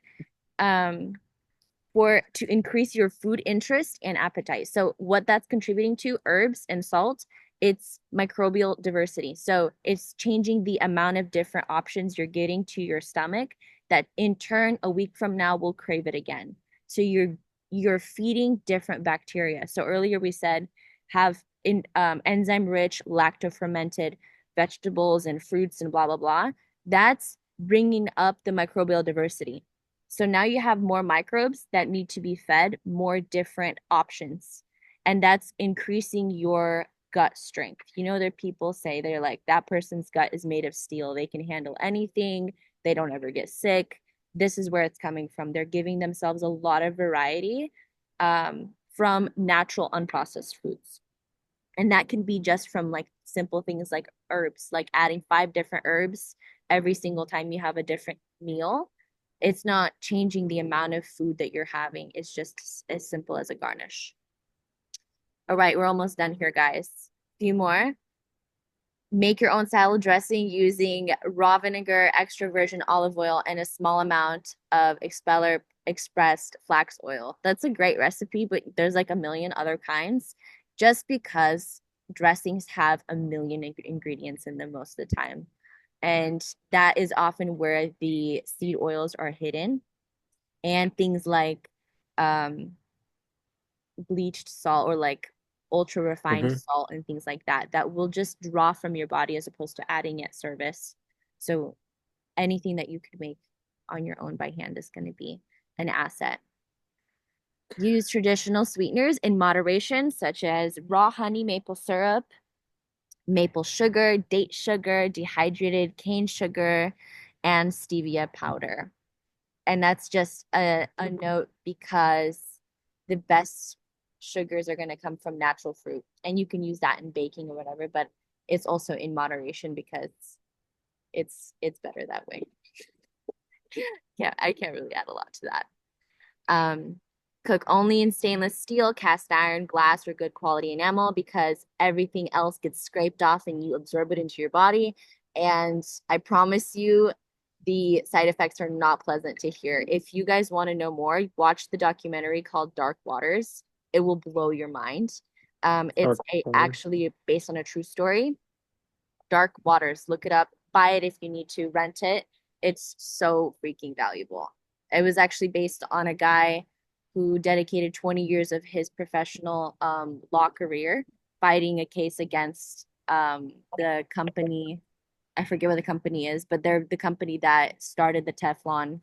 Speaker 3: To increase your food interest and appetite. So what that's contributing to, herbs and salt, it's microbial diversity. So it's changing the amount of different options you're getting to your stomach that in turn a week from now will crave it again. So you're feeding different bacteria. So earlier we said have enzyme rich lacto fermented vegetables and fruits and blah blah blah. That's bringing up the microbial diversity. So now you have more microbes that need to be fed, more different options. And that's increasing your gut strength. You know, there people say they're like, that person's gut is made of steel. They can handle anything. They don't ever get sick. This is where it's coming from. They're giving themselves a lot of variety from natural unprocessed foods. And that can be just from like simple things like herbs, like adding 5 different herbs every single time you have a different meal. It's not changing the amount of food that you're having. It's just as simple as a garnish. All right, we're almost done here, guys. A few more. Make your own salad dressing using raw vinegar, extra virgin olive oil, and a small amount of expeller expressed flax oil. That's a great recipe, but there's like a million other kinds just because dressings have a million ingredients in them most of the time. And that is often where the seed oils are hidden. And things like bleached salt or like ultra refined
Speaker 1: Mhm.
Speaker 3: salt and things like that that will just draw from your body as opposed to adding at service. So anything that you could make on your own by hand is going to be an asset. Use traditional sweeteners in moderation, such as raw honey maple syrup, maple sugar, date sugar, dehydrated cane sugar, and stevia powder. And that's just a note because the best sugars are going to come from natural fruit. And you can use that in baking or whatever, but it's also in moderation because it's better that way. Yeah, I can't really add a lot to that. Cook only in stainless steel, cast iron, glass, or good quality enamel because everything else gets scraped off and you absorb it into your body. And I promise you, the side effects are not pleasant to hear. If you guys want to know more, watch the documentary called Dark Waters. It will blow your mind. It's actually based on a true story. Dark Waters, look it up, buy it if you need to, rent it. It's so freaking valuable. It was actually based on a guy who dedicated 20 years of his professional law career fighting a case against the company. I forget what the company is, but they're the company that started the Teflon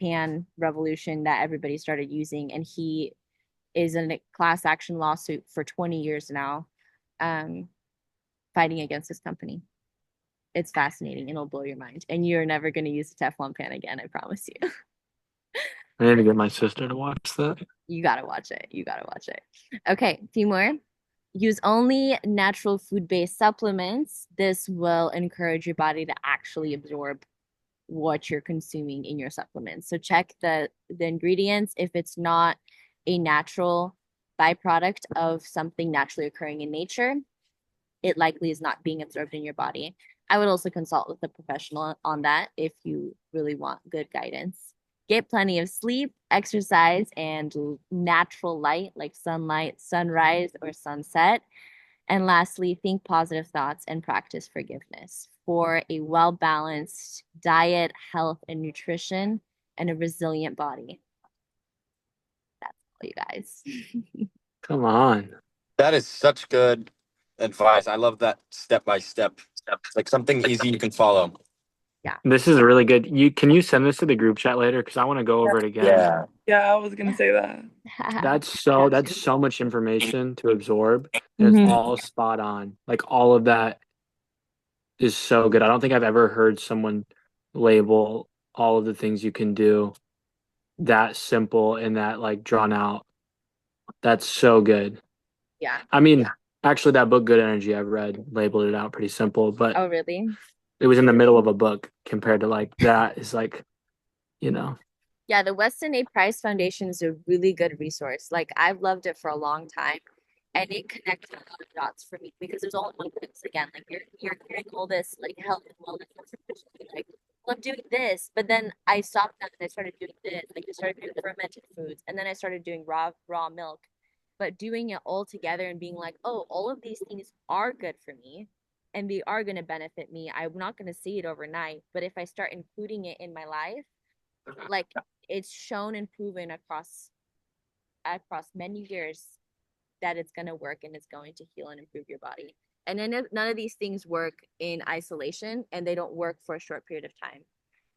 Speaker 3: pan revolution that everybody started using. And he is in a class action lawsuit for 20 years now, fighting against this company. It's fascinating and it'll blow your mind. And you're never going to use a Teflon pan again, I promise you.
Speaker 1: I need to get my sister to watch that.
Speaker 3: You got to watch it. You got to watch it. Okay, a few more. Use only natural food-based supplements. This will encourage your body to actually absorb what you're consuming in your supplements. So check the ingredients. If it's not a natural byproduct of something naturally occurring in nature, it likely is not being absorbed in your body. I would also consult with a professional on that if you really want good guidance. Get plenty of sleep, exercise, and natural light like sunlight, sunrise, or sunset. And lastly, think positive thoughts and practice forgiveness for a well-balanced diet, health, and nutrition, and a resilient body. That's all, you guys.
Speaker 1: Come on.
Speaker 2: That is such good advice. I love that step by step. It's like something easy you can follow.
Speaker 1: This is really good. Can you send this to the group chat later? Because I want to go over it again.
Speaker 5: Yeah, I was gonna say that.
Speaker 1: That's so much information to absorb, and it's all spot on. Like all of that is so good. I don't think I've ever heard someone label all of the things you can do that simple and that like drawn out. That's so good.
Speaker 3: Yeah.
Speaker 1: I mean, actually that book Good Energy I've read labeled it out pretty simple, but
Speaker 3: Oh, really?
Speaker 1: it was in the middle of a book compared to like that is like, you know.
Speaker 3: Yeah, the Weston A. Price Foundation is a really good resource. Like I've loved it for a long time, and it connected a lot of dots for me because there's all one things again. Like you're hearing all this like health and wellness information, like well, I'm doing this, but then I stopped that and I started doing this. Like I started doing fermented foods, and then I started doing raw milk. But doing it all together and being like, oh, all of these things are good for me, and they are going to benefit me. I'm not going to see it overnight, but if I start including it in my life, like it's shown and proven across many years that it's going to work and it's going to heal and improve your body. And then none of these things work in isolation, and they don't work for a short period of time.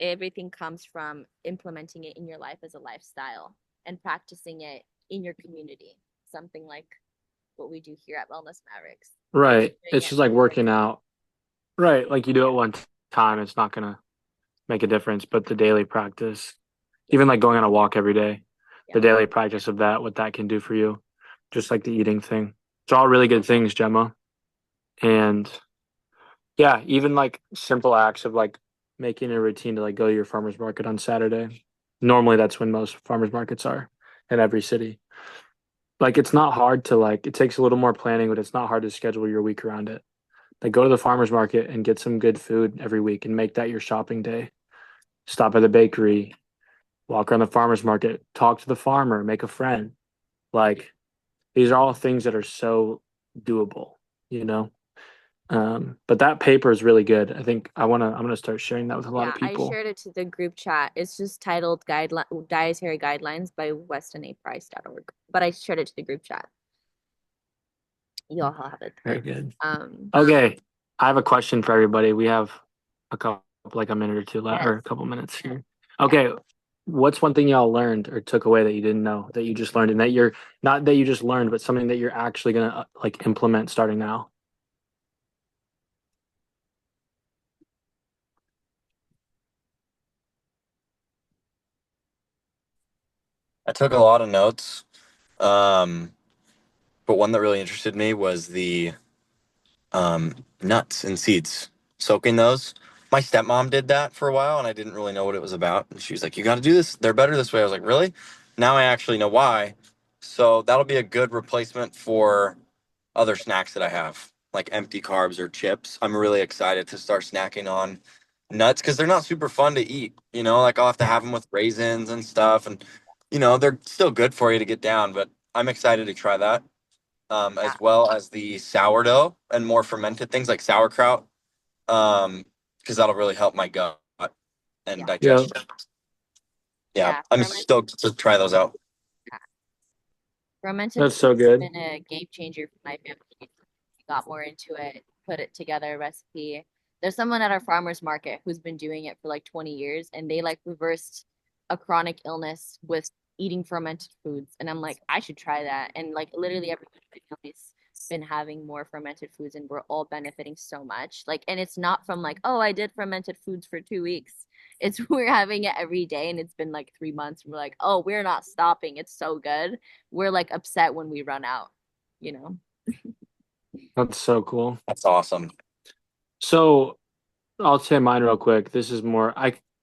Speaker 3: Everything comes from implementing it in your life as a lifestyle and practicing it in your community, something like what we do here at Wellness Mavericks.
Speaker 1: Right. It's just like working out. Right. Like you do it one time, it's not going to make a difference, but the daily practice, even like going on a walk every day, the daily practice of that, what that can do for you, just like the eating thing. It's all really good things, Gemma. And yeah, even like simple acts of like making a routine to like go to your farmer's market on Saturday. Normally that's when most farmers markets are in every city. Like it's not hard to like, it takes a little more planning, but it's not hard to schedule your week around it. Like go to the farmer's market and get some good food every week and make that your shopping day. Stop at the bakery, walk around the farmer's market, talk to the farmer, make a friend. Like these are all things that are so doable, you know? But that paper is really good. I think I'm gonna start sharing that with a lot of people.
Speaker 3: I shared it to the group chat. It's just titled Dietary Guidelines by WestonAPrice.org. But I shared it to the group chat. You all have it.
Speaker 1: Very good. Okay. I have a question for everybody. We have a couple like a minute or two left, or a couple minutes here. Okay, what's one thing y'all learned or took away that you didn't know that you just learned and that you're not that you just learned, but something that you're actually gonna like implement starting now?
Speaker 6: I took a lot of notes, um, but one that really interested me was the nuts and seeds, soaking those. My stepmom did that for a while, and I didn't really know what it was about. And she was like, "You got to do this. They're better this way." I was like, "Really?" Now I actually know why. So that'll be a good replacement for other snacks that I have, like empty carbs or chips. I'm really excited to start snacking on nuts because they're not super fun to eat. Like I'll have to have them with raisins and stuff, and they're still good for you to get down. But I'm excited to try that,
Speaker 3: Yeah.
Speaker 6: as well as the sourdough and more fermented things like sauerkraut, because that'll really help my gut and
Speaker 3: Yeah.
Speaker 1: Yeah,
Speaker 6: digestion. Yeah,
Speaker 3: Yeah.
Speaker 6: I'm stoked to try those out.
Speaker 3: Fermented
Speaker 1: that's so
Speaker 3: food has
Speaker 1: good.
Speaker 3: been a game changer for my family. We got more into it, put it together, recipe. There's someone at our farmers market who's been doing it for like 20 years, and they like reversed a chronic illness with eating fermented foods. And I'm like, I should try that. And like literally everyone in my family's been having more fermented foods, and we're all benefiting so much. Like, and it's not from like, oh, I did fermented foods for 2 weeks. It's we're having it every day, and it's been like 3 months. We're like, oh, we're not stopping. It's so good. We're like upset when we run out, you know?
Speaker 1: That's so cool.
Speaker 6: That's awesome.
Speaker 1: So I'll say mine real quick. This is more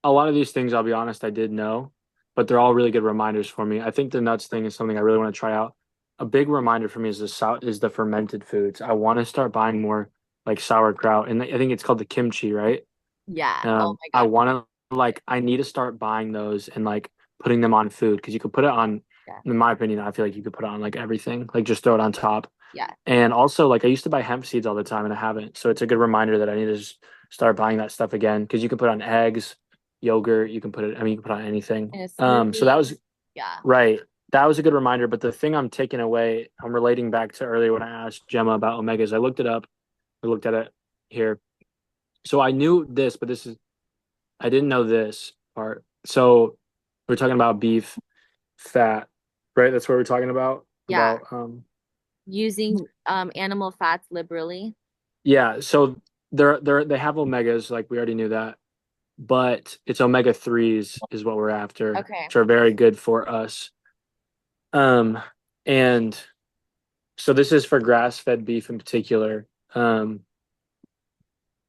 Speaker 1: a lot of these things, I'll be honest, I did know, but they're all really good reminders for me. I think the nuts thing is something I really want to try out. A big reminder for me is the fermented foods. I want to start buying more like sauerkraut, and I think it's called the kimchi, right?
Speaker 3: Yeah. Oh my
Speaker 1: I
Speaker 3: God.
Speaker 1: want to I need to start buying those and like putting them on food because you could put it on.
Speaker 3: Yeah.
Speaker 1: In my opinion, I feel like you could put it on like everything, like just throw it on top.
Speaker 3: Yeah.
Speaker 1: And also, like I used to buy hemp seeds all the time, and I haven't. So it's a good reminder that I need to just start buying that stuff again because you can put on eggs, yogurt. You can put it. I mean, you can put on anything.
Speaker 3: And
Speaker 1: So that
Speaker 3: smoothies.
Speaker 1: was
Speaker 3: Yeah.
Speaker 1: right. That was a good reminder. But the thing I'm taking away, I'm relating back to earlier when I asked Gemma about omegas. I looked it up. I looked at it here. So I knew this, but I didn't know this part. So we're talking about beef fat, right? That's what we're talking about.
Speaker 3: Yeah.
Speaker 1: About
Speaker 3: Using animal fats liberally.
Speaker 1: yeah. So they have omegas, like we already knew that, but it's omega threes is what we're after,
Speaker 3: Okay.
Speaker 1: which are very good for us. Um, and so this is for grass-fed beef in particular. Um,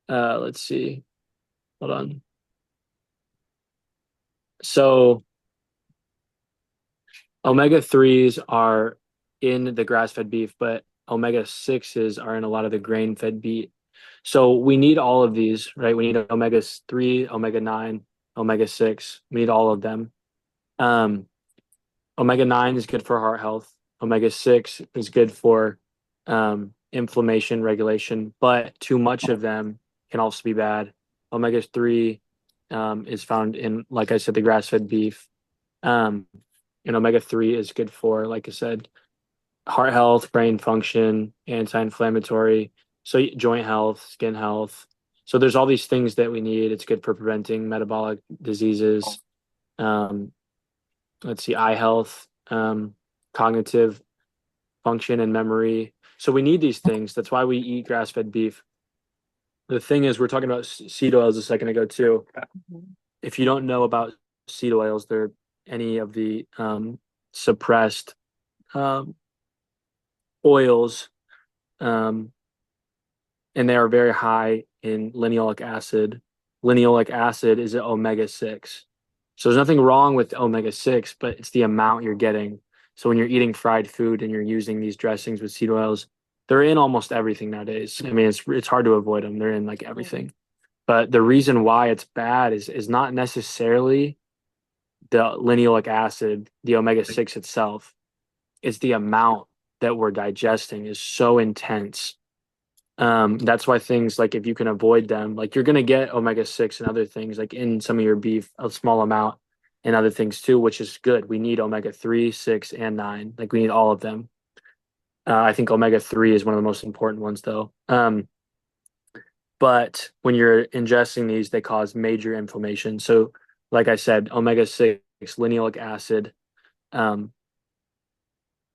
Speaker 1: let's see. Hold on. So omega threes are in the grass-fed beef, but omega sixes are in a lot of the grain-fed beef. So we need all of these, right? We need omega three, omega nine, omega six. We need all of them. Um, Omega 9 is good for heart health. Omega 6 is good for inflammation regulation, but too much of them can also be bad. Omega 3 is found in, like I said, the grass fed beef. Um, and omega 3 is good for, like I said, heart health, brain function, anti inflammatory, so joint health, skin health. So there's all these things that we need. It's good for preventing metabolic diseases. Um, let's see, eye health, cognitive function and memory. So we need these things. That's why we eat grass-fed beef. The thing is, we're talking about seed oils a second ago too.
Speaker 3: Mhm.
Speaker 1: If you don't know about seed oils, they're any of the suppressed um, oils, um, and they are very high in linoleic acid. Linoleic acid is an omega 6. So there's nothing wrong with omega 6, but it's the amount you're getting. So when you're eating fried food and you're using these dressings with seed oils, they're in almost everything nowadays. I mean, it's hard to avoid them. They're in like everything. But the reason why it's bad is not necessarily the linoleic acid, the omega 6 itself. It's the amount that we're digesting is so intense. That's why things like if you can avoid them, like you're gonna get omega 6 and other things like in some of your beef, a small amount and other things too, which is good. We need omega 3, 6, and 9. Like we need all of them. I think omega 3 is one of the most important ones though. But when you're ingesting these, they cause major inflammation. So like I said, omega-6, linoleic acid, um,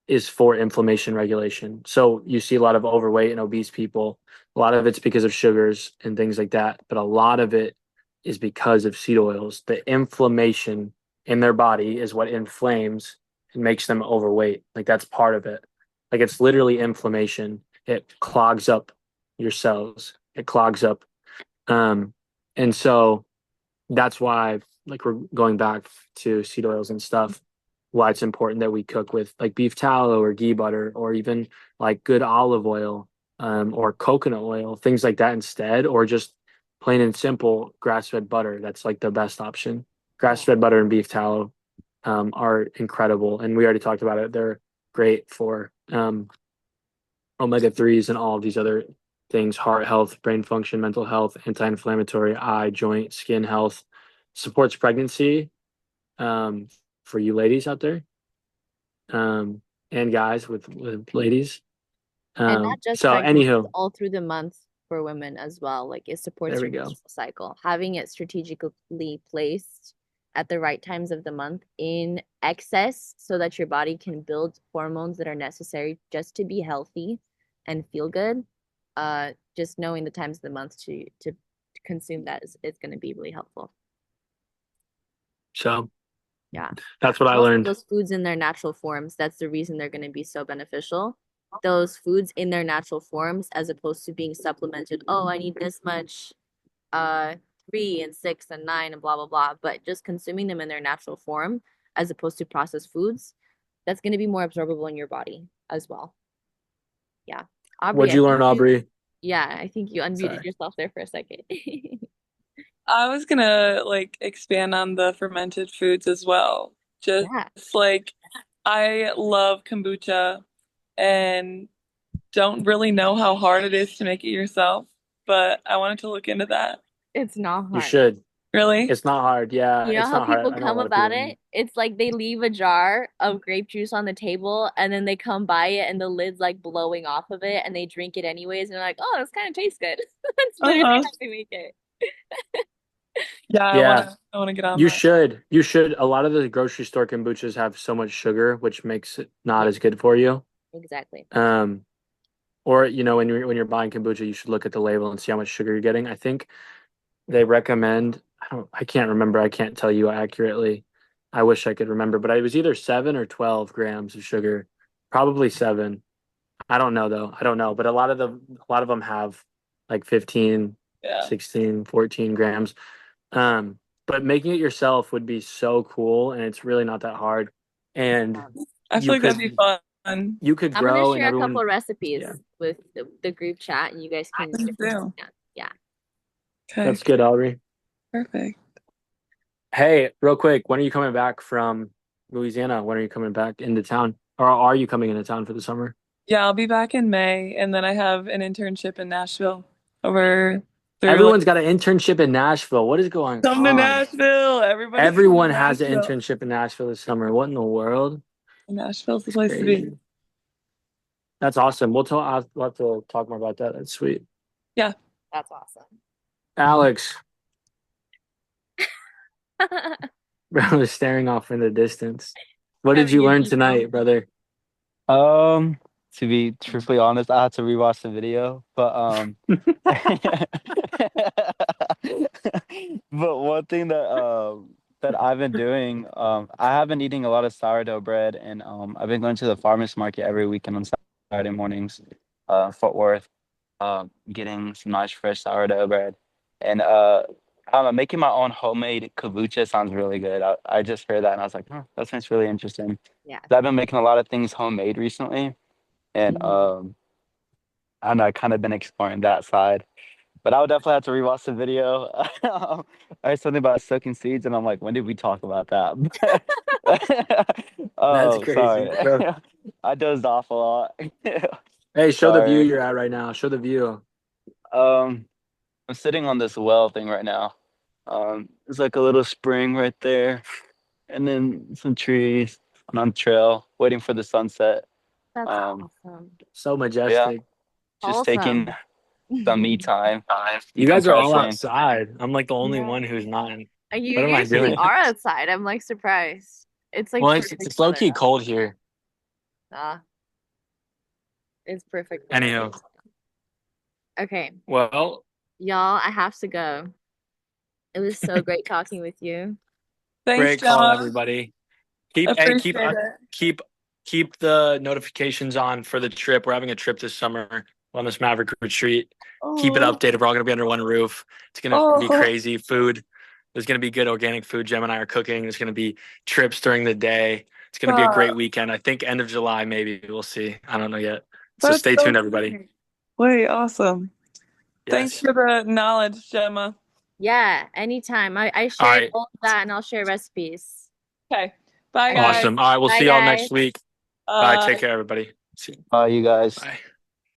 Speaker 1: is for inflammation regulation. So you see a lot of overweight and obese people. A lot of it's because of sugars and things like that, but a lot of it is because of seed oils. The inflammation in their body is what inflames and makes them overweight. Like that's part of it. Like it's literally inflammation. It clogs up your cells. It clogs up. Um, and so that's why, like, we're going back to seed oils and stuff, why it's important that we cook with like beef tallow or ghee butter or even like good olive oil, or coconut oil, things like that instead, or just plain and simple grass-fed butter. That's like the best option. Grass-fed butter and beef tallow, are incredible, and we already talked about it. They're great for omega-3s and all of these other things: heart health, brain function, mental health, anti-inflammatory, eye, joint, skin health, supports pregnancy, um, for you ladies out there, and guys with ladies.
Speaker 3: And not just
Speaker 1: So
Speaker 3: pregnancy,
Speaker 1: anywho,
Speaker 3: all through the month for women as well. Like it supports
Speaker 1: there we
Speaker 3: your
Speaker 1: go.
Speaker 3: menstrual cycle. Having it strategically placed at the right times of the month in excess so that your body can build hormones that are necessary just to be healthy and feel good. Just knowing the times of the month to consume that is going to be really helpful.
Speaker 1: So
Speaker 3: Yeah.
Speaker 1: that's what I
Speaker 3: Also,
Speaker 1: learned.
Speaker 3: those foods in their natural forms, that's the reason they're going to be so beneficial. Those foods in their natural forms, as opposed to being supplemented. Oh, I need this much, uh, 3 and 6 and 9 and blah blah blah. But just consuming them in their natural form, as opposed to processed foods, that's going to be more absorbable in your body as well. Yeah. Aubrey,
Speaker 1: What'd you learn, Aubrey?
Speaker 3: yeah, I think you unmuted
Speaker 1: Sorry.
Speaker 3: yourself there for a second.
Speaker 5: I was gonna like expand on the fermented foods as well. Just
Speaker 3: Yeah.
Speaker 5: like I love kombucha and don't really know how hard it is to make it yourself, but I wanted to look into that.
Speaker 3: It's not
Speaker 1: You
Speaker 3: hard.
Speaker 1: should.
Speaker 5: Really?
Speaker 1: It's not hard. Yeah,
Speaker 3: You know
Speaker 1: it's
Speaker 3: how
Speaker 1: not hard.
Speaker 3: people
Speaker 1: I know a
Speaker 3: come
Speaker 1: lot of
Speaker 3: about
Speaker 1: people.
Speaker 3: it? It's like they leave a jar of grape juice on the table and then they come by it and the lid's like blowing off of it and they drink it anyways and they're like, oh, this kind of tastes good. That's literally
Speaker 5: Uh-huh.
Speaker 3: how they make it.
Speaker 5: Yeah,
Speaker 1: Yeah,
Speaker 5: I wanna get on
Speaker 1: you
Speaker 5: that.
Speaker 1: should. You should. A lot of the grocery store kombuchas have so much sugar, which makes it not
Speaker 3: Yeah,
Speaker 1: as good for you.
Speaker 3: exactly.
Speaker 1: Or when you're buying kombucha, you should look at the label and see how much sugar you're getting. I think they recommend, I can't remember. I can't tell you accurately. I wish I could remember, but it was either 7 or 12 grams of sugar. Probably 7. I don't know though. I don't know, but a lot of them have like 15,
Speaker 5: Yeah.
Speaker 1: 16, 14 grams. But making it yourself would be so cool, and it's really not that hard. And
Speaker 5: I feel
Speaker 1: you
Speaker 5: like that'd be
Speaker 1: could
Speaker 5: fun.
Speaker 1: you could
Speaker 3: I'm gonna
Speaker 1: grow, and
Speaker 3: share a couple
Speaker 1: everyone,
Speaker 3: recipes
Speaker 1: yeah,
Speaker 3: with the group chat and you guys can
Speaker 5: Please do.
Speaker 3: yeah.
Speaker 5: Okay,
Speaker 1: that's good, Aubrey.
Speaker 5: perfect.
Speaker 1: Hey, real quick, when are you coming back from Louisiana? When are you coming back into town? Or are you coming into town for the summer?
Speaker 5: Yeah, I'll be back in May, and then I have an internship in Nashville over through like
Speaker 1: Everyone's got an internship in Nashville. What is going
Speaker 5: come to
Speaker 1: on?
Speaker 5: Nashville. Everybody come to
Speaker 1: Everyone has an
Speaker 5: Nashville.
Speaker 1: internship in Nashville this summer. What in the world?
Speaker 5: Nashville's the
Speaker 1: It's
Speaker 5: place to be.
Speaker 1: crazy. That's awesome. We'll have to talk more about that. That's sweet.
Speaker 5: Yeah.
Speaker 3: That's awesome.
Speaker 1: Alex, bro, is staring off in the distance. What did you learn tonight, brother?
Speaker 4: To be truthfully honest, I had to rewatch the video, but but one thing that I've been doing, I have been eating a lot of sourdough bread, and I've been going to the farmers market every weekend on Saturday mornings, Fort Worth, getting some nice fresh sourdough bread, and I don't know, making my own homemade kombucha sounds really good. I just heard that and I was like, huh, that sounds really interesting.
Speaker 3: Yeah.
Speaker 4: 'Cause I've been making a lot of things homemade recently, and I don't know, I kind of been exploring that side. But I would definitely have to rewatch the video. I heard something about soaking seeds, and I'm like, when did we talk about that?
Speaker 1: That's
Speaker 4: Oh,
Speaker 1: crazy,
Speaker 4: sorry.
Speaker 1: bro.
Speaker 4: I dozed off a lot.
Speaker 1: Hey, show the view
Speaker 4: Sorry.
Speaker 1: you're at right now. Show the view.
Speaker 4: Um, I'm sitting on this well thing right now. There's like a little spring right there, and then some trees and on trail, waiting for the sunset.
Speaker 3: That's
Speaker 4: Um,
Speaker 3: awesome.
Speaker 1: So
Speaker 4: yeah,
Speaker 1: majestic.
Speaker 4: just taking
Speaker 3: Awesome.
Speaker 4: some me time,
Speaker 1: You guys are all
Speaker 4: decompressing.
Speaker 1: outside. I'm like the only
Speaker 3: Yeah.
Speaker 1: one who's not.
Speaker 3: You
Speaker 1: What am I
Speaker 3: usually
Speaker 1: doing?
Speaker 3: are outside. I'm like surprised. It's like
Speaker 1: Well,
Speaker 3: perfect
Speaker 1: it's low
Speaker 3: weather
Speaker 1: key
Speaker 3: out.
Speaker 1: cold here.
Speaker 3: Ah, it's perfect weather.
Speaker 1: Anyhow,
Speaker 3: Okay,
Speaker 1: well,
Speaker 3: y'all, I have to go. It was so great talking with you.
Speaker 5: Thanks,
Speaker 1: great call,
Speaker 5: Gemma.
Speaker 1: everybody. Keep and
Speaker 5: Appreciate it.
Speaker 1: keep keep the notifications on for the trip. We're having a trip this summer, Wellness Maverick Retreat. Keep it
Speaker 5: Oh,
Speaker 1: updated. We're all gonna be under one roof. It's gonna be
Speaker 5: oh,
Speaker 1: crazy. Food. There's gonna be good organic food. Gem and I are cooking. There's gonna be trips during the day. It's gonna be a great weekend. I think end of July, maybe. We'll see. I don't know yet. So
Speaker 5: that's
Speaker 1: stay
Speaker 5: so
Speaker 1: tuned, everybody.
Speaker 5: great. Wait, awesome. Thanks
Speaker 1: Yes.
Speaker 5: for the knowledge, Gemma.
Speaker 3: Yeah, anytime. I
Speaker 1: All
Speaker 3: shared
Speaker 1: right.
Speaker 3: all of that and I'll share recipes.
Speaker 5: Okay. Bye,
Speaker 3: Okay.
Speaker 5: guys.
Speaker 1: Awesome. All right. We'll
Speaker 3: Bye,
Speaker 1: see y'all next
Speaker 3: guys.
Speaker 1: week. All right.
Speaker 5: Uh,
Speaker 1: Take care, everybody. See you.
Speaker 4: You guys.
Speaker 1: Bye.